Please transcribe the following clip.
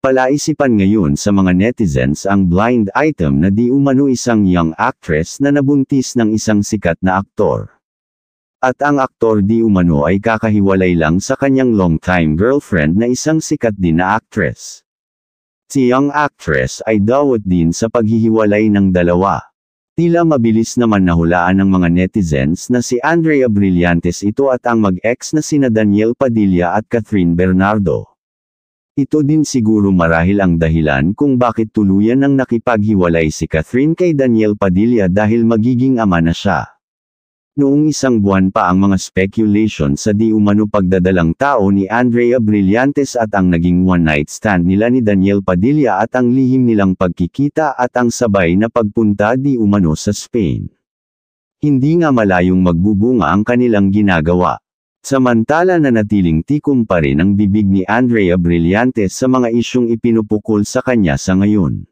Palaisipan ngayon sa mga netizens ang blind item na di umano isang young actress na nabuntis ng isang sikat na aktor. At ang aktor di umano ay kakahiwalay lang sa kanyang long-time girlfriend na isang sikat din na actress. Si young actress ay dawat din sa paghihiwalay ng dalawa. Tila mabilis naman nahulaan ng mga netizens na si Andrea Brillantes ito at ang mag-ex na sina Daniel Padilla at Catherine Bernardo. Ito din siguro marahil ang dahilan kung bakit tuluyan nang nakipaghiwalay si Catherine kay Daniel Padilla dahil magiging ama na siya. Noong isang buwan pa ang mga speculation sa di umano pagdadalang tao ni Andrea Brillantes at ang naging one-night stand nila ni Daniel Padilla at ang lihim nilang pagkikita at ang sabay na pagpunta di umano sa Spain. Hindi nga malayong magbubunga ang kanilang ginagawa. Samantala nanatiling tikom pa rin ang bibig ni Andrea Brillantes sa mga isyung ipinupukol sa kanya sa ngayon.